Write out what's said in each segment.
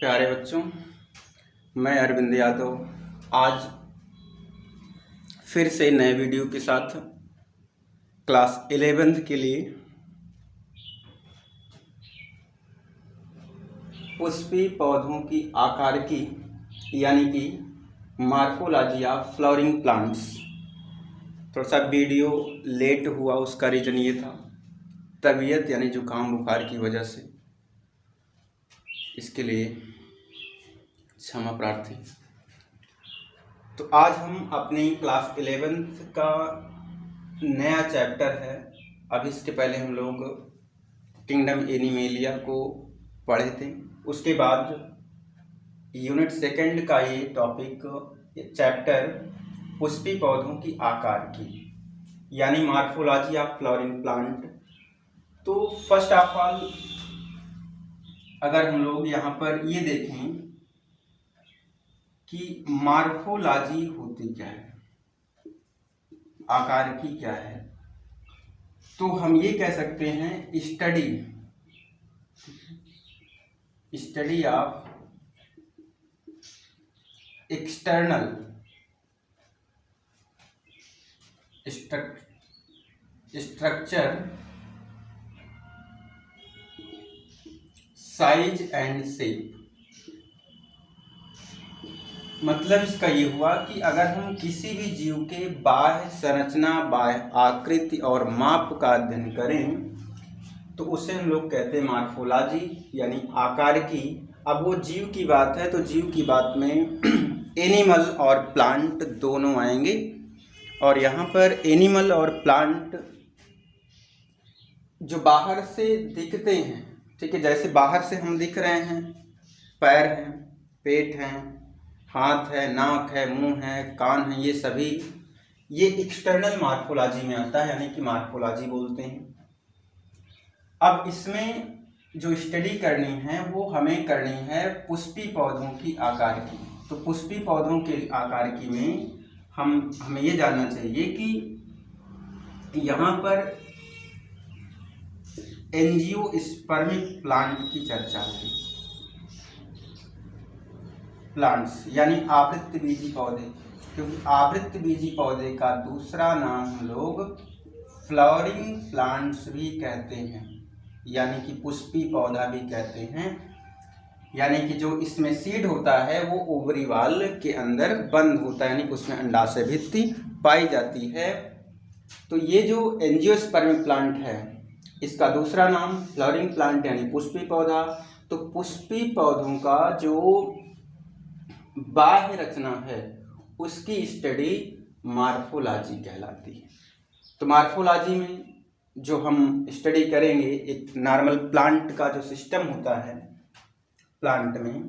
प्यारे बच्चों, मैं अरविंद यादव आज फिर से नए वीडियो के साथ क्लास 11th के लिए पुष्पी पौधों की आकारिकी यानी कि मॉर्फोलॉजी ऑफ फ्लावरिंग प्लांट्स। थोड़ा सा वीडियो लेट हुआ, उसका रीज़न ये था तबीयत यानी जुकाम बुखार की वजह से, इसके लिए क्षमा प्रार्थी। तो आज हम अपनी क्लास 11th का नया चैप्टर है। अब इसके पहले हम लोग किंगडम एनिमेलिया को पढ़े थे, उसके बाद यूनिट 2 का ये टॉपिक चैप्टर पुष्पी पौधों की आकार की यानी मॉर्फोलॉजी ऑफ फ्लावरिंग प्लांट। तो फर्स्ट ऑफ ऑल अगर हम लोग यहाँ पर ये देखें कि मॉर्फोलॉजी होती क्या है, आकारिकी क्या है, तो हम ये कह सकते हैं study of external structure, size and shape. मतलब इसका ये हुआ कि अगर हम किसी भी जीव के बाह्य संरचना, बाह्य आकृति और माप का अध्ययन करें तो उसे हम लोग कहते हैं मॉर्फोलॉजी यानी आकारिकी। अब वो जीव की बात है तो जीव की बात में एनिमल और प्लांट दोनों आएंगे, और यहाँ पर एनिमल और प्लांट जो बाहर से दिखते हैं, ठीक है, जैसे बाहर से हम दिख रहे हैं, पैर हैं, पेट हैं, हाथ है, नाक है, मुंह है, कान है, ये सभी ये एक्सटर्नल मॉर्फोलॉजी में आता है यानी कि मॉर्फोलॉजी बोलते हैं। अब इसमें जो स्टडी करनी है वो हमें करनी है पुष्पी पौधों की आकारिकी। तो पुष्पी पौधों के आकारिकी में हमें ये जानना चाहिए कि यहाँ पर एंजियोस्पर्मिक प्लांट की चर्चा होगी। प्लांट्स यानी आवृत्तबीजी पौधे, क्योंकि आवृत्तबीजी पौधे का दूसरा नाम हम लोग फ्लावरिंग प्लांट्स भी कहते हैं, यानी कि पुष्पी पौधा भी कहते हैं। यानी कि जो इसमें सीड होता है वो ओवरी वाल के अंदर बंद होता है, यानी कि उसमें अंडाशय भित्ति पाई जाती है। तो ये जो एंजियोस्पर्मिक प्लांट है इसका दूसरा नाम फ्लावरिंग प्लांट यानी पुष्पी पौधा। तो पुष्पी पौधों का जो बाह्य रचना है उसकी स्टडी मॉर्फोलॉजी कहलाती है। तो मॉर्फोलॉजी में जो हम स्टडी करेंगे एक नॉर्मल प्लांट का जो सिस्टम होता है प्लांट में,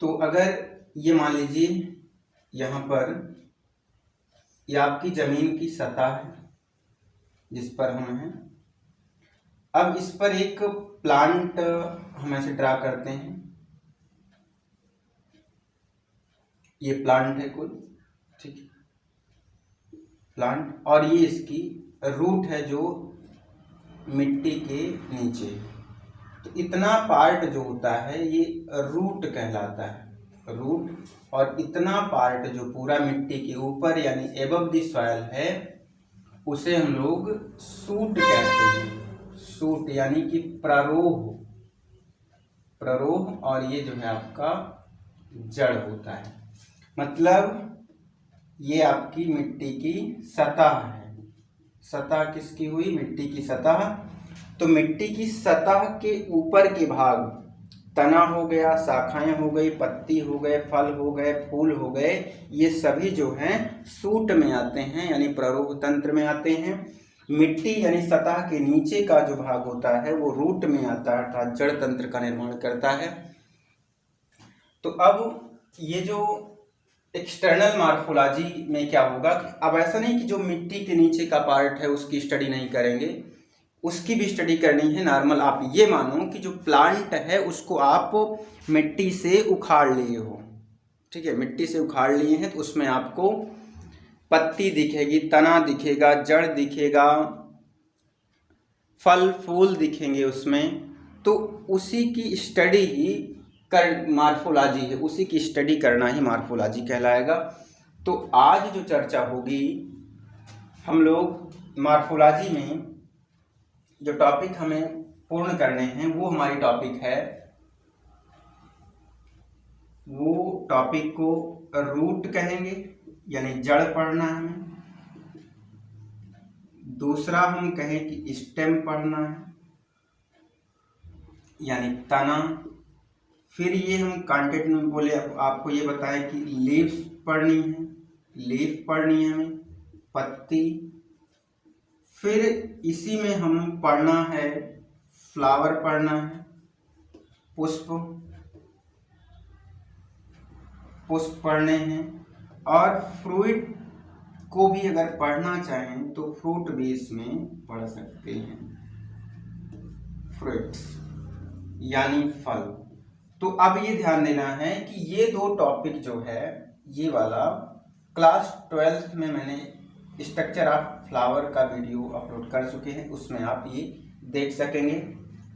तो अगर ये मान लीजिए यहाँ पर ये आपकी ज़मीन की सतह है जिस पर हम हैं। अब इस पर एक प्लांट हम ऐसे ड्रा करते हैं, ये प्लांट है कुल, ठीक है, प्लांट, और ये इसकी रूट है जो मिट्टी के नीचे। तो इतना पार्ट जो होता है ये रूट कहलाता है, रूट। और इतना पार्ट जो पूरा मिट्टी के ऊपर यानी एबव द सॉइल है उसे हम लोग शूट कहते हैं। शूट यानी कि प्ररोह, और ये जो है आपका जड़ होता है। मतलब ये आपकी मिट्टी की सतह है। सतह किसकी हुई? मिट्टी की सतह। तो मिट्टी की सतह के ऊपर के भाग, तना हो गया, शाखाएं हो गई, पत्ती हो गए, फल हो गए, फूल हो गए, ये सभी जो हैं शूट में आते हैं यानी प्ररोह तंत्र में आते हैं। मिट्टी यानी सतह के नीचे का जो भाग होता है वो रूट में आता है अर्थात जड़ तंत्र का निर्माण करता है। तो अब ये जो एक्सटर्नल मॉर्फोलॉजी में क्या होगा कि अब ऐसा नहीं कि जो मिट्टी के नीचे का पार्ट है उसकी स्टडी नहीं करेंगे, उसकी भी स्टडी करनी है। नॉर्मल आप ये मानो कि जो प्लांट है उसको आप मिट्टी से उखाड़ लिए हो, ठीक है, मिट्टी से उखाड़ लिए हैं तो उसमें आपको पत्ती दिखेगी, तना दिखेगा, जड़ दिखेगा, फल फूल दिखेंगे उसमें, तो उसी की स्टडी ही कर मार्फोलॉजी है, उसी की स्टडी करना ही मार्फोलॉजी कहलाएगा। तो आज जो चर्चा होगी, हम लोग मार्फोलॉजी में जो टॉपिक हमें पूर्ण करने हैं वो हमारी टॉपिक है, वो टॉपिक को रूट कहेंगे यानी जड़ पढ़ना है हमें। दूसरा हम कहें कि स्टेम पढ़ना है यानी तना। फिर ये हम कंटेंट में बोले आपको ये बताएं कि लीव्स पढ़नी है, लीफ पढ़नी है हमें, पत्ती। फिर इसी में हम पढ़ना है फ्लावर पढ़ना है, पुष्प पढ़ने हैं। और फ्रूट को भी अगर पढ़ना चाहें तो फ्रूट भी इसमें पढ़ सकते हैं, फ्रूट्स यानी फल। तो अब ये ध्यान देना है कि ये दो टॉपिक जो है, ये वाला क्लास 12th में मैंने स्ट्रक्चर ऑफ फ्लावर का वीडियो अपलोड कर चुके हैं, उसमें आप ये देख सकेंगे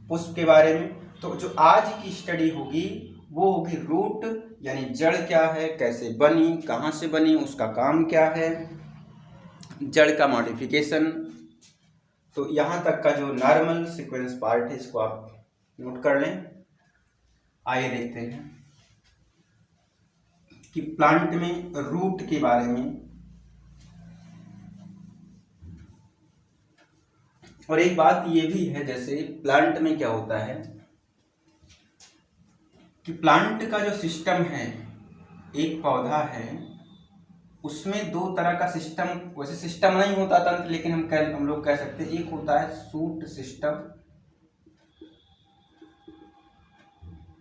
पुष्प के बारे में। तो जो आज की स्टडी होगी वो होगी रूट यानी जड़ क्या है, कैसे बनी, कहाँ से बनी, उसका काम क्या है, जड़ का मॉडिफिकेशन। तो यहाँ तक का जो नॉर्मल सीक्वेंस पार्ट है इसको आप नोट कर लें। आइए देखते हैं कि प्लांट में रूट के बारे में। और एक बात ये भी है, जैसे प्लांट में क्या होता है कि प्लांट का जो सिस्टम है, एक पौधा है उसमें दो तरह का सिस्टम, वैसे सिस्टम नहीं होता तंत्र, लेकिन हम लोग कह सकते हैं एक होता है शूट सिस्टम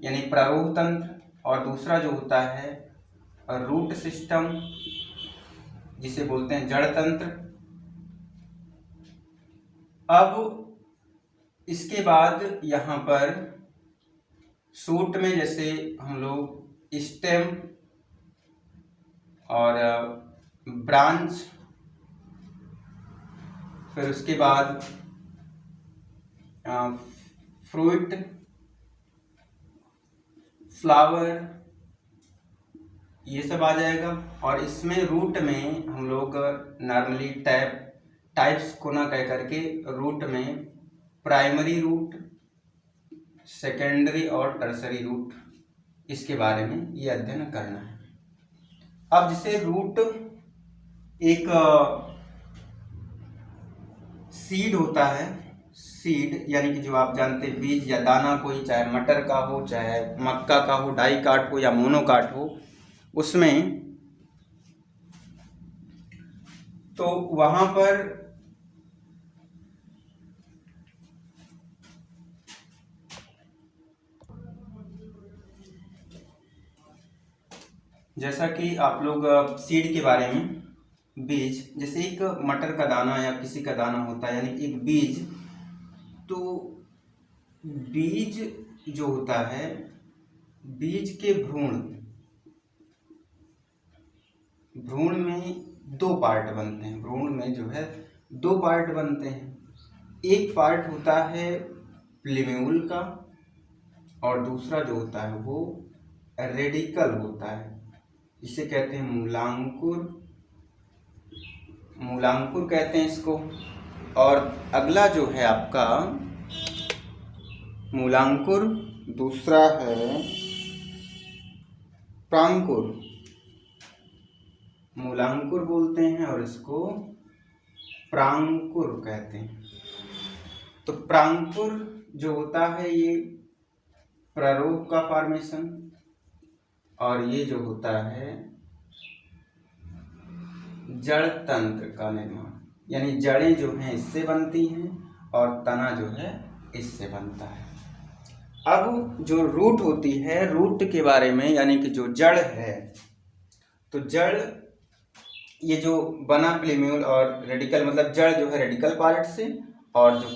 यानी प्रारूह तंत्र, और दूसरा जो होता है रूट सिस्टम जिसे बोलते हैं जड़ तंत्र। अब इसके बाद यहाँ पर शूट में जैसे हम लोग स्टेम और ब्रांच, फिर उसके बाद फ्रूट, फ्लावर, ये सब आ जाएगा। और इसमें रूट में हम लोग नॉर्मली टाइप्स को ना कह करके रूट में प्राइमरी रूट, सेकेंडरी और टर्सरी रूट, इसके बारे में ये अध्ययन करना है। अब जैसे रूट एक सीड होता है, सीड यानी कि जो आप जानते हैं बीज या दाना, कोई चाहे मटर का हो, चाहे मक्का का हो, डाइकाट हो या मोनोकाट हो, उसमें तो वहां पर जैसा कि आप लोग सीड के बारे में, बीज जैसे एक मटर का दाना या किसी का दाना होता है यानी एक बीज। तो बीज जो होता है, बीज के भ्रूण में दो पार्ट बनते हैं, भ्रूण में जो है दो पार्ट बनते हैं। एक पार्ट होता है प्लीम्यूल का और दूसरा जो होता है वो रेडिकल होता है, इसे कहते हैं मूलांकुर कहते हैं इसको। और अगला जो है आपका मूलांकुर, दूसरा है प्रांकुर। मूलांकुर बोलते हैं और इसको प्रांकुर कहते हैं। तो प्रांकुर जो होता है ये प्ररोह का फॉर्मेशन, और ये जो होता है जड़ तंत्र का निर्माण, यानी जड़ें जो हैं इससे बनती हैं और तना जो है इससे बनता है। अब जो रूट होती है, रूट के बारे में यानी कि जो जड़ है, तो जड़ ये जो बना प्लीम्यूल और रेडिकल, मतलब जड़ जो है रेडिकल पार्ट से, और जो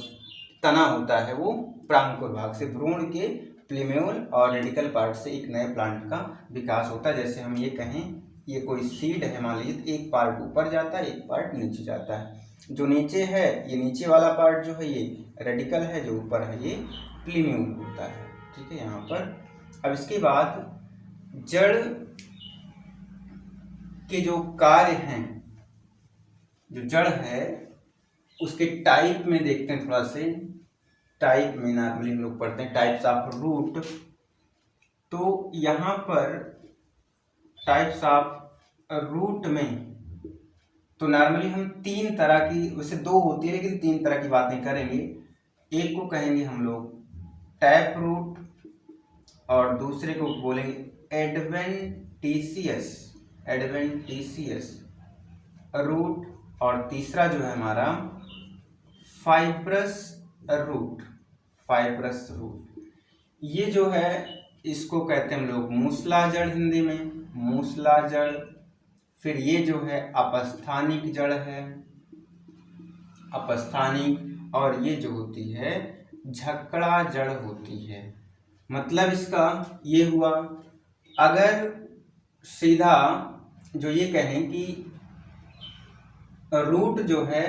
तना होता है वो प्रांकुर भाग से, भ्रूण के प्लीम्यूल और रेडिकल पार्ट से एक नए प्लांट का विकास होता है। जैसे हम ये कहें ये कोई सीड है, मान लीजिए एक पार्ट ऊपर जाता है, एक पार्ट नीचे जाता है। जो नीचे है, ये नीचे वाला पार्ट जो है ये रेडिकल है, जो ऊपर है ये प्लीम्यूल होता है। ठीक है, यहाँ पर अब इसके बाद जड़ के जो कार्य हैं, जो जड़ है उसके टाइप में देखते हैं थोड़ा से। टाइप में नॉर्मली हम लोग पढ़ते हैं टाइप्स ऑफ रूट। तो यहाँ पर टाइप्स ऑफ रूट में तो नॉर्मली हम तीन तरह की, वैसे दो होती है लेकिन तीन तरह की बातें करेंगे। एक को कहेंगे हम लोग टैप रूट और दूसरे को बोलेंगे एडवेंटिशियस रूट, और तीसरा जो है हमारा फाइब्रस रूट। ये जो है इसको कहते हैं हम लोग मूसला जड़, हिंदी में मूसला जड़। फिर ये जो है अपस्थानिक जड़ है, अपस्थानिक, और ये जो होती है झकड़ा जड़ होती है। मतलब इसका ये हुआ, अगर सीधा जो ये कहें कि रूट जो है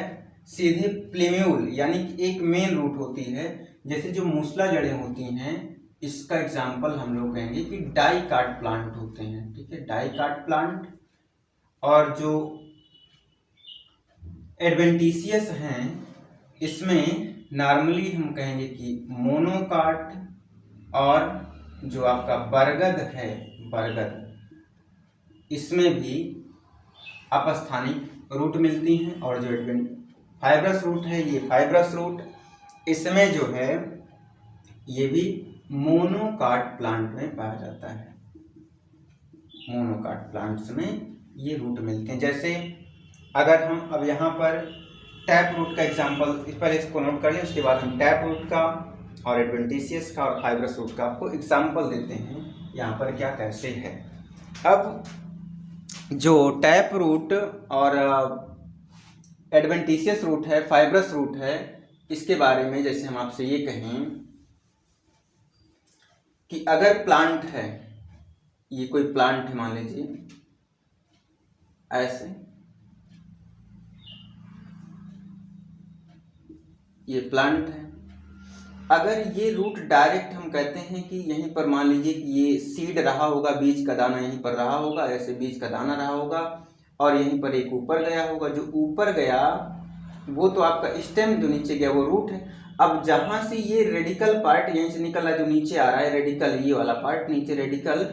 सीधे प्लीम्यूल यानी कि एक मेन रूट होती है, जैसे जो मूसला जड़ें होती हैं, इसका एग्जाम्पल हम लोग कहेंगे कि डाइकाट प्लांट होते हैं। ठीक है, डाइकाट प्लांट। और जो एडवेंटिशियस हैं इसमें नॉर्मली हम कहेंगे कि मोनोकाट, और जो आपका बरगद है, बरगद, इसमें भी अपस्थानिक रूट मिलती हैं। और जो फाइब्रस रूट है, ये फाइब्रस रूट, इसमें जो है ये भी मोनोकाट प्लांट में पाया जाता है। मोनोकाट प्लांट्स में ये रूट मिलते हैं। जैसे अगर हम अब यहाँ पर टैप रूट का एग्जांपल, इस पर इसको नोट कर लें, उसके बाद हम टैप रूट का और एडवेंटिशियस का और फाइब्रस रूट का आपको एग्जांपल देते हैं यहाँ पर क्या कैसे है। अब जो टैप रूट और एडवेंटिशियस रूट है, फाइब्रस रूट है, इसके बारे में जैसे हम आपसे ये कहें कि अगर प्लांट है, ये कोई प्लांट है, मान लीजिए ऐसे, ये प्लांट है, अगर ये रूट डायरेक्ट हम कहते हैं कि यहीं पर मान लीजिए कि ये सीड रहा होगा, बीज का दाना यहीं पर रहा होगा, ऐसे बीज का दाना रहा होगा, और यहीं पर एक ऊपर गया होगा, जो ऊपर गया वो तो आपका स्टेम, जो नीचे गया वो रूट है। अब जहां से ये रेडिकल पार्ट यहीं से निकल रहा है, जो नीचे आ रहा है रेडिकल, ये वाला पार्ट नीचे रेडिकल,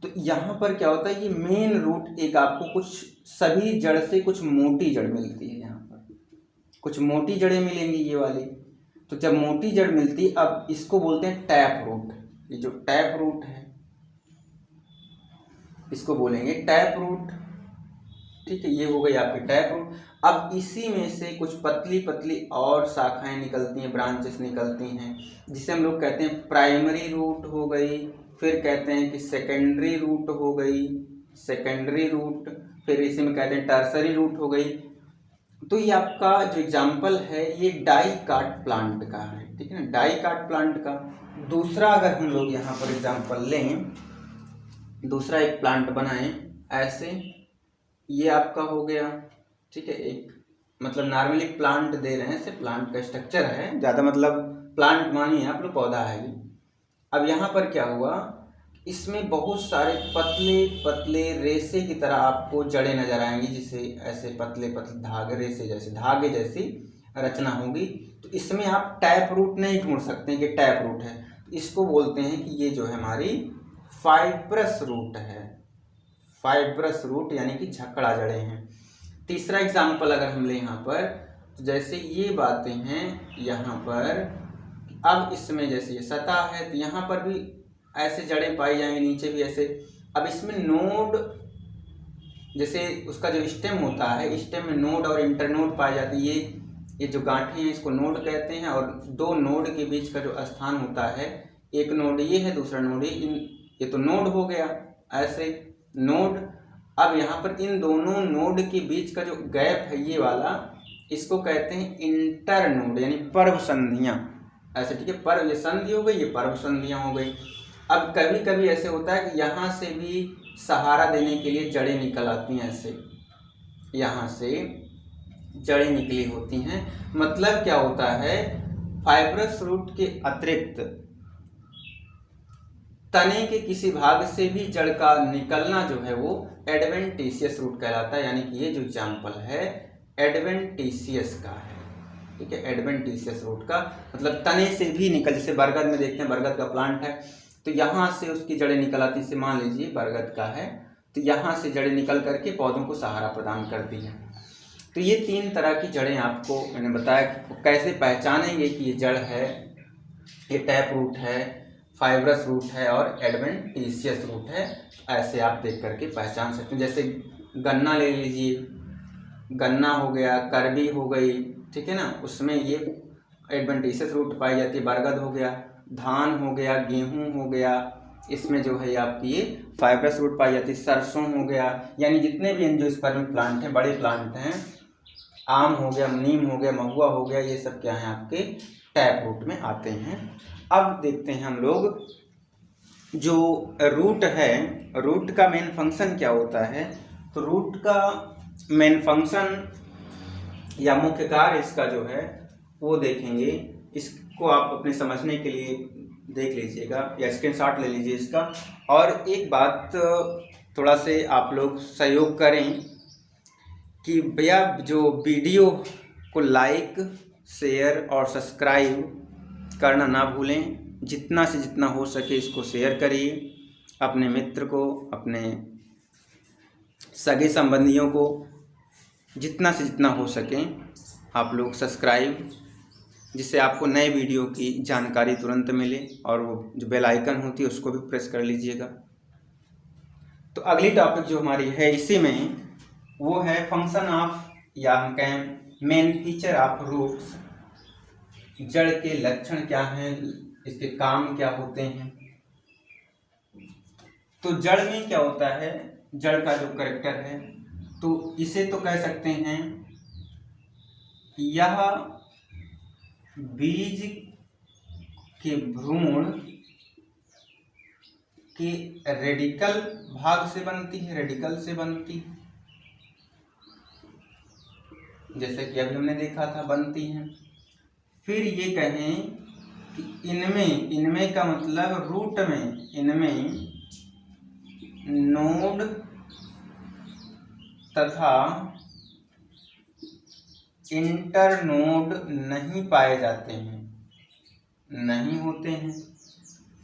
तो यहाँ पर क्या होता है, ये मेन रूट एक आपको कुछ सभी जड़ से कुछ मोटी जड़ मिलती है। यहाँ पर कुछ मोटी जड़ें मिलेंगी ये वाली। तो जब मोटी जड़ मिलती, अब इसको बोलते हैं टैप रूट। ये जो टैप रूट है इसको बोलेंगे टैप रूट। ठीक है, ये हो गई आपकी टैप रूट। अब इसी में से कुछ पतली पतली और शाखाएं निकलती हैं, ब्रांचेस निकलती हैं, जिसे हम लोग कहते हैं प्राइमरी रूट हो गई, फिर कहते हैं कि सेकेंडरी रूट हो गई, सेकेंडरी रूट, फिर इसी में कहते हैं टर्सरी रूट हो गई। तो ये आपका जो एग्जाम्पल है ये डाइकाट प्लांट का है। ठीक है ना, डाइकाट प्लांट का। दूसरा अगर हम लोग यहाँ पर एग्जाम्पल लें, दूसरा एक प्लांट बनाएं ऐसे, ये आपका हो गया। ठीक है, एक मतलब नॉर्मली प्लांट दे रहे हैं, ऐसे प्लांट का स्ट्रक्चर है, ज़्यादा मतलब प्लांट मानिए आप लोग, पौधा है ये। अब यहाँ पर क्या हुआ, इसमें बहुत सारे पतले पतले रेसे की तरह आपको जड़ें नजर आएंगी, जिसे ऐसे पतले पतले धागे, रेसे जैसे धागे जैसी रचना होगी। तो इसमें आप टैप रूट नहीं ढूंढ सकते कि टैप रूट है, इसको बोलते हैं कि ये जो है हमारी फाइब्रस रूट है। फाइब्रस रूट यानी कि झकड़ा जड़ें हैं। तीसरा एग्जाम्पल अगर हम ले यहाँ पर, तो जैसे ये बातें हैं यहाँ पर, अब इसमें जैसे ये सतह है तो यहाँ पर भी ऐसे जड़ें पाई जाएंगी, नीचे भी ऐसे। अब इसमें नोड, जैसे उसका जो स्टेम होता है, स्टेम में नोड और इंटरनोड पाई जाती है। ये जो गांठें हैं इसको नोड कहते हैं, और दो नोड के बीच का जो स्थान होता है, एक नोड ये है, दूसरा नोड ये तो नोड हो गया ऐसे नोड। अब यहाँ पर इन दोनों नोड के बीच का जो गैप है ये वाला, इसको कहते हैं इंटर नोड यानी पर्व संधियाँ ऐसे। ठीक है, पर्व ये संधि हो गई, ये पर्व संधियाँ हो गई। अब कभी कभी ऐसे होता है कि यहाँ से भी सहारा देने के लिए जड़ें निकल आती हैं ऐसे, यहाँ से जड़ें निकली होती हैं। मतलब क्या होता है, फाइब्रस रूट के अतिरिक्त तने के किसी भाग से भी जड़ का निकलना जो है वो एडवेंटिशियस रूट कहलाता है। यानी कि ये जो एग्जाम्पल है एडवेंटिशियस का है, ठीक है। एडवेंटिशियस रूट का मतलब तने से भी निकल, जैसे बरगद में देखते हैं, बरगद का प्लांट है तो यहाँ से उसकी जड़ें निकल आती है। मान लीजिए बरगद का है तो यहाँ से जड़ें निकल करके पौधों को सहारा प्रदान करती हैं। तो ये 3 तरह की जड़ें आपको मैंने बताया कि कैसे पहचानेंगे कि ये जड़ है, ये टैप रूट है, फाइब्रस रूट है और एडवेंटिशियस रूट है। ऐसे आप देख करके पहचान सकते हैं। जैसे गन्ना ले लीजिए, गन्ना हो गया, करबी हो गई, ठीक है ना, उसमें ये एडवेंटिशियस रूट पाई जाती है। बरगद हो गया, धान हो गया, गेहूं हो गया, इसमें जो है आपकी ये फाइब्रस रूट पाई जाती है। सरसों हो गया, यानी जितने भी एंजियोस्पर्मिक प्लांट हैं, बड़े प्लांट हैं, आम हो गया, नीम हो गया, महुआ हो गया, ये सब क्या है आपके टैप रूट में आते हैं। अब देखते हैं हम लोग जो रूट है, रूट का मेन फंक्शन क्या होता है। तो रूट का मेन फंक्शन या मुख्य कार्य इसका जो है वो देखेंगे। इसको आप अपने समझने के लिए देख लीजिएगा या स्क्रीनशॉट ले लीजिए इसका। और एक बात थोड़ा से आप लोग सहयोग करें कि भैया जो वीडियो को लाइक, शेयर और सब्सक्राइब करना ना भूलें। जितना से जितना हो सके इसको शेयर करिए अपने मित्र को, अपने सगे संबंधियों को, जितना से जितना हो सके आप लोग सब्सक्राइब, जिससे आपको नए वीडियो की जानकारी तुरंत मिले। और वो जो बेल आइकन होती है उसको भी प्रेस कर लीजिएगा। तो अगली टॉपिक जो हमारी है इसी में वो है फंक्शन ऑफ, या हम कहें मेन फीचर ऑफ रूट्स। जड़ के लक्षण क्या हैं, इसके काम क्या होते हैं। तो जड़ में क्या होता है, जड़ का जो कैरेक्टर है, तो इसे तो कह सकते हैं यह बीज के भ्रूण के रेडिकल भाग से बनती है, रेडिकल से बनती है, जैसे कि अभी हमने देखा था बनती है। फिर ये कहें कि इनमें का मतलब रूट में, इनमें नोड तथा इंटरनोड नहीं पाए जाते हैं, नहीं होते हैं।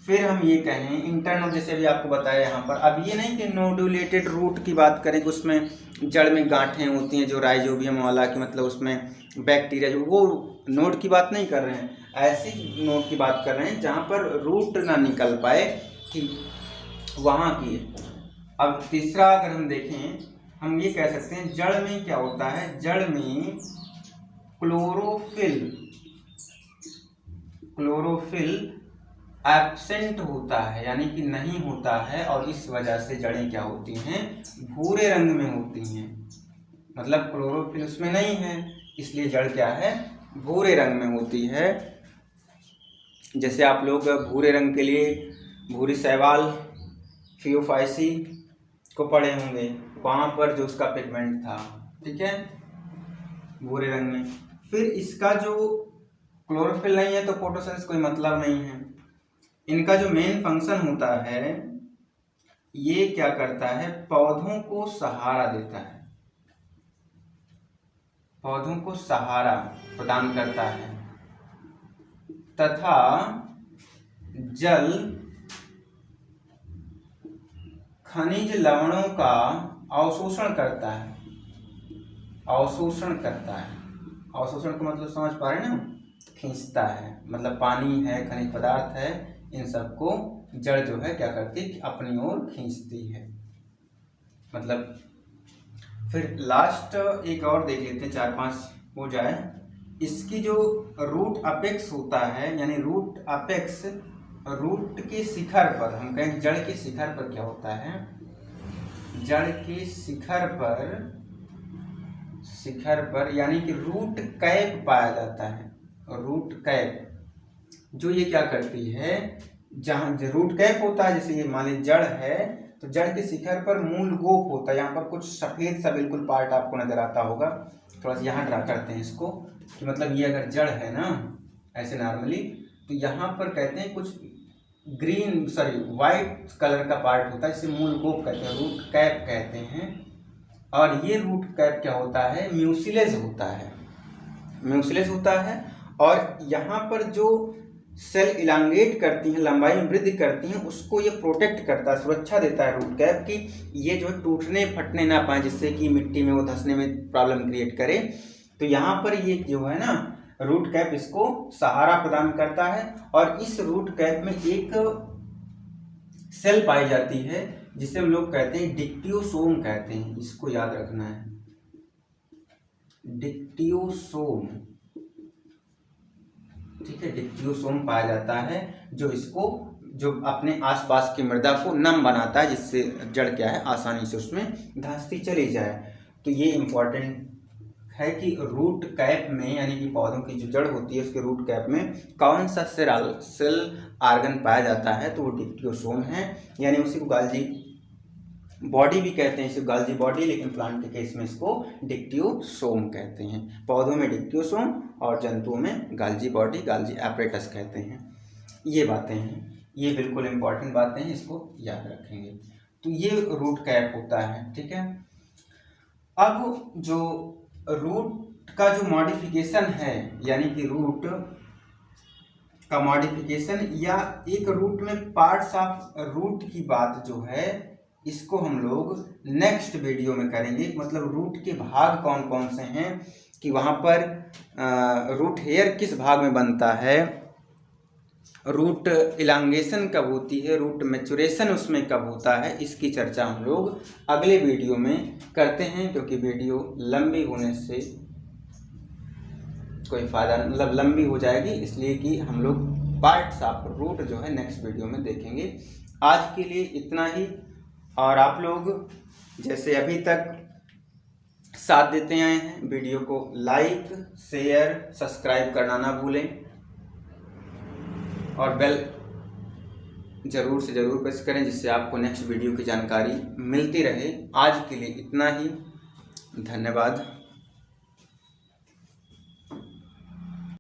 फिर हम ये कहें इंटरनोड, जैसे अभी आपको बताया यहाँ पर। अब ये नहीं कि नोडुलेटेड रूट की बात करें कि उसमें जड़ में गांठें होती हैं जो राइजोबियम वाला, कि मतलब उसमें बैक्टीरिया, जो वो नोड की बात नहीं कर रहे हैं, ऐसी नोड की बात कर रहे हैं जहाँ पर रूट ना निकल पाए, कि वहाँ की है। अब तीसरा अगर हम देखें, हम ये कह सकते हैं जड़ में क्या होता है, जड़ में क्लोरोफिल एब्सेंट होता है, यानी कि नहीं होता है। और इस वजह से जड़ें क्या होती हैं, भूरे रंग में होती हैं। मतलब क्लोरोफिल उसमें नहीं है, इसलिए जड़ क्या है, भूरे रंग में होती है। जैसे आप लोग भूरे रंग के लिए भूरी शैवाल, फियोफाइसी को पढ़े होंगे, वहाँ पर जो उसका पिगमेंट था, ठीक है, भूरे रंग में। फिर इसका जो क्लोरोफिल नहीं है तो फोटोसिंथेसिस कोई मतलब नहीं है। इनका जो मेन फंक्शन होता है, ये क्या करता है, पौधों को सहारा देता है, पौधों को सहारा प्रदान करता है, तथा जल खनिज लवणों का अवशोषण करता है, अवशोषण करता है। अवशोषण का मतलब समझ पा रहे हैं ना, खींचता है, मतलब पानी है, खनिज पदार्थ है, इन सबको जड़ जो है क्या करती है, अपनी ओर खींचती है। मतलब फिर लास्ट एक और देख लेते हैं, 4-5 हो जाए। इसकी जो रूट अपेक्स होता है, यानी रूट अपेक्स, रूट के शिखर पर, हम कहें जड़ के शिखर पर क्या होता है, जड़ के शिखर पर यानी कि रूट कैप पाया जाता है। रूट कैप जो ये क्या करती है, जहाँ रूट कैप होता है, जैसे ये मान लीजिए जड़ है, तो जड़ के शिखर पर मूल गोप होता है। यहाँ पर कुछ सफेद सा बिल्कुल पार्ट आपको नजर आता होगा, थोड़ा सा यहाँ ड्रा करते हैं इसको, कि मतलब ये अगर जड़ है ना, ऐसे नॉर्मली। तो यहाँ पर कहते हैं कुछ वाइट कलर का पार्ट होता है, इसे मूल गोप कहते हैं, रूट कैप कहते हैं। और ये रूट कैप क्या होता है, म्यूसिलेज होता है, म्यूसिलेज होता है। और यहाँ पर जो सेल इलांगेट करती हैं, लंबाई में वृद्धि करती हैं, उसको ये प्रोटेक्ट करता है, सुरक्षा देता है रूट कैप की ये जो है टूटने फटने ना पाए, जिससे कि मिट्टी में वो धंसने में प्रॉब्लम क्रिएट करे। तो यहाँ पर ये जो है ना रूट कैप इसको सहारा प्रदान करता है। और इस रूट कैप में एक सेल पाई जाती है जिसे हम लोग कहते हैं डिक्टियोसोम कहते हैं, इसको याद रखना है, डिक्टियोसोम। ठीक है, डिक्टियोसोम पाया जाता है जो अपने आसपास की मृदा को नम बनाता है, जिससे जड़ क्या है आसानी से उसमें धंसती चली जाए। तो ये इम्पोर्टेंट है कि रूट कैप में यानी कि पौधों की जो जड़ होती है उसके रूट कैप में कौन सा सेल आर्गन पाया जाता है, तो वो डिक्टियोसोम है। यानी उसी को गाल्जी बॉडी भी कहते हैं, इसे गाल्जी बॉडी, लेकिन प्लांट के केस में इसको डिक्टियोसोम कहते हैं। पौधों में डिक्टियोसोम और जंतुओं में गाल्जी बॉडी, गाल्जी एपरेटस कहते हैं। ये बातें हैं, ये बिल्कुल इंपॉर्टेंट बातें हैं, इसको याद रखेंगे। तो ये रूट कैप होता है। ठीक है, अब जो रूट का जो मॉडिफिकेशन है, यानी कि रूट का मॉडिफिकेशन या एक रूट में पार्ट्स ऑफ रूट की बात जो है, इसको हम लोग नेक्स्ट वीडियो में करेंगे। मतलब रूट के भाग कौन कौन से हैं, कि वहाँ पर रूट हेयर किस भाग में बनता है, रूट इलांगेशन कब होती है, रूट मैचुरेशन उसमें कब होता है, इसकी चर्चा हम लोग अगले वीडियो में करते हैं। क्योंकि वीडियो लंबी होने से कोई फ़ायदा, मतलब लंबी हो जाएगी, इसलिए कि हम लोग पार्ट्स ऑफ रूट जो है नेक्स्ट वीडियो में देखेंगे। आज के लिए इतना ही। और आप लोग जैसे अभी तक साथ देते आए हैं, वीडियो को लाइक शेयर सब्सक्राइब करना ना भूलें और बेल ज़रूर से ज़रूर प्रेस करें, जिससे आपको नेक्स्ट वीडियो की जानकारी मिलती रहे। आज के लिए इतना ही, धन्यवाद।